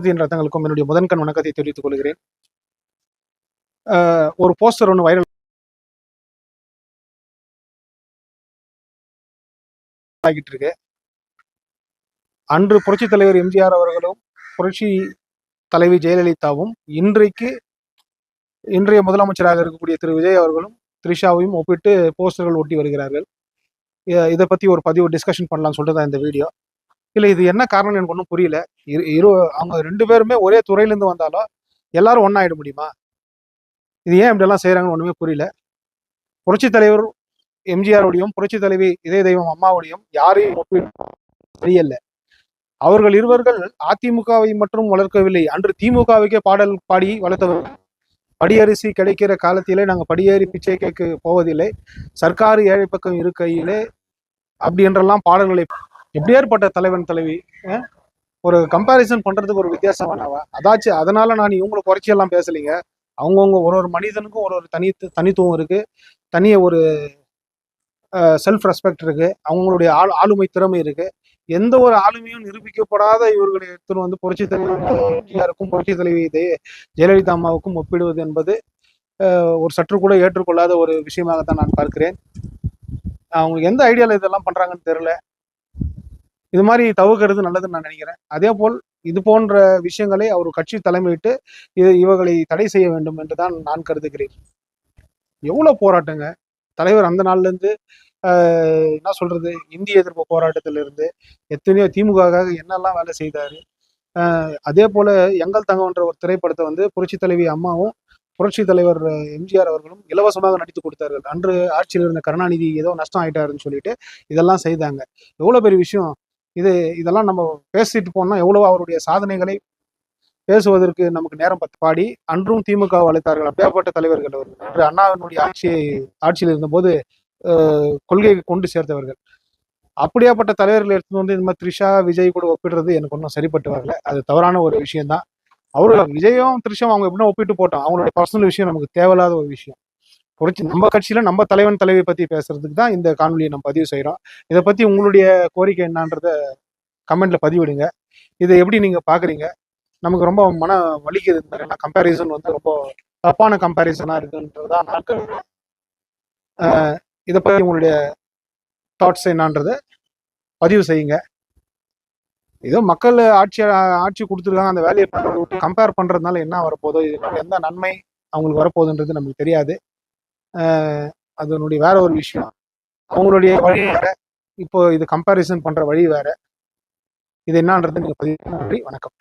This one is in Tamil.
ரத்தங்களுக்கும் என்னுடைய முதன்கண் வணக்கத்தை தெரிவித்துக் கொள்கிறேன். ஒரு போஸ்டர் ஒன்று வைரல் ஆகிட்டு இருக்கு. அன்று புரட்சி தலைவர் எம்ஜிஆர் அவர்களும் புரட்சி தலைவி ஜெயலலிதாவும் இன்றைய முதலமைச்சராக இருக்கக்கூடிய திரு விஜய் அவர்களும் த்ரிஷாவையும் ஒப்பிட்டு போஸ்டர்கள் ஒட்டி வருகிறார்கள். இதை பத்தி ஒரு பதிவு டிஸ்கஷன் பண்ணலாம்னு சொல்லிட்டு தான் இந்த வீடியோ. இல்லை, இது என்ன காரணம் எனக்கு ஒன்றும் புரியல. அவங்க 2 பேருமே ஒரே துறையிலேருந்து வந்தாலும் எல்லாரும் ஒன்னாயிட முடியுமா? இது ஏன் இப்படியெல்லாம் செய்யறாங்கன்னு ஒண்ணுமே புரியல. புரட்சி தலைவர் எம்ஜிஆரோடையும் புரட்சி தலைவி இதய தெய்வம் அம்மாவோடையும் யாரையும் தெரியல. அவர்கள் இருவர்கள் அதிமுகவை மட்டும் வளர்க்கவில்லை, அன்று திமுகவுக்கே பாடல் பாடி வளர்த்தவர்கள். படியரிசி கிடைக்கிற காலத்திலே நாங்கள் படியேறி பிச்சை கேட்க போவதில்லை, சர்க்காரு ஏழை பக்கம் இருக்கையிலே அப்படி என்றெல்லாம் பாடல்களை எப்படியேற்பட்ட தலைவன் தலைவி ஒரு கம்பேரிசன் பண்றதுக்கு ஒரு வித்தியாசம் வேணாவா? அதாச்சு அதனால நான் இவங்களை குறைச்சியெல்லாம் பேசலைங்க. அவங்கவுங்க ஒரு மனிதனுக்கும் ஒரு தனித்துவம் இருக்கு, தனிய ஒரு செல்ஃப் ரெஸ்பெக்ட் இருக்கு, அவங்களுடைய ஆளுமை திறமை இருக்கு. எந்த ஒரு ஆளுமையும் நிரூபிக்கப்படாத இவர்களை எடுத்துன்னு வந்து புரட்சி தலைவருக்கும் புரட்சி தலைவி ஜெயலலிதா அம்மாவுக்கும் ஒப்பிடுவது என்பது ஒரு சற்று கூட ஏற்றுக்கொள்ளாத ஒரு விஷயமாகத்தான் நான் பார்க்கிறேன். அவங்க எந்த ஐடியால இதெல்லாம் பண்றாங்கன்னு தெரியல. இது மாதிரி தவிர்க்கிறது நல்லதுன்னு நான் நினைக்கிறேன். அதே போல் இது போன்ற விஷயங்களை அவர் கட்சி தலைமையிட்டு இவர்களை தடை செய்ய வேண்டும் என்றுதான் நான் கருதுகிறேன். எவ்வளவு போராட்டங்க தலைவர் அந்த நாள்ல இருந்து என்ன சொல்றது, இந்திய எதிர்ப்பு போராட்டத்திலிருந்து எத்தனையோ திமுகவுக்காக என்னெல்லாம் வேலை செய்தாரு. அதே போல எங்கள் தங்கம்ன்ற ஒரு திரைப்படத்தை வந்து புரட்சி தலைவி அம்மாவும் புரட்சி தலைவர் எம்ஜிஆர் அவர்களும் இலவசமாக நடித்து கொடுத்தார்கள். அன்று ஆட்சியில் இருந்த கருணாநிதி ஏதோ நஷ்டம் ஆயிட்டாருன்னு சொல்லிட்டு இதெல்லாம் செய்தாங்க. எவ்வளவு பெரிய விஷயம் இதெல்லாம் நம்ம பேசிட்டு போனோம்னா எவ்வளவு அவருடைய சாதனைகளை பேசுவதற்கு நமக்கு நேரம் பாடி அன்றும் திமுக அழைத்தார்கள். அப்படியாப்பட்ட தலைவர்கள் அவர்கள் அண்ணாவினுடைய ஆட்சியில் இருந்தபோது கொள்கையை கொண்டு சேர்த்தவர்கள். அப்படியாப்பட்ட தலைவர்கள் எடுத்து வந்து இந்த மாதிரி த்ரிஷா விஜய் கூட ஒப்பிடுறது எனக்கு ஒன்றும் சரிப்பட்டு வரல. அது தவறான ஒரு விஷயம் தான். அவர்கள் விஜயும் த்ரிஷாவும் அவங்க எப்படின்னா ஒப்பிட்டு போட்டோம், அவங்களுடைய பர்சனல் விஷயம் நமக்கு தேவையில்லாத ஒரு விஷயம். புரட்சி நம்ம கட்சியில நம்ம தலைவன் தலைவியை பத்தி பேசுறதுக்கு தான் இந்த காணொலியை நம்ம பதிவு செய்யறோம். இதை பத்தி உங்களுடைய கோரிக்கை என்னன்றத கமெண்ட்ல பதிவிடுங்க. இதை எப்படி நீங்க பாக்குறீங்க? நமக்கு ரொம்ப மன வலிக்குது, இந்த கம்பேரிசன் வந்து ரொம்ப தப்பான கம்பேரிசனா இருக்குன்றதான் நாட்கள். இதை பத்தி உங்களுடைய தாட்ஸ் என்னன்றத பதிவு செய்யுங்க. ஏதோ மக்கள் ஆட்சி கொடுத்துருக்காங்க, அந்த வேலையை விட்டு கம்பேர் பண்றதுனால என்ன வரப்போதோ, இது எந்த நன்மை அவங்களுக்கு வரப்போகுதுன்றது நமக்கு தெரியாது. அதனுடைய வேற ஒரு விஷயம். அவங்களுடைய வழி வேற, இப்போ இது கம்பேரிசன் பண்ற வழி வேற. இது என்னன்றது நீங்க பதிவு. நன்றி, வணக்கம்.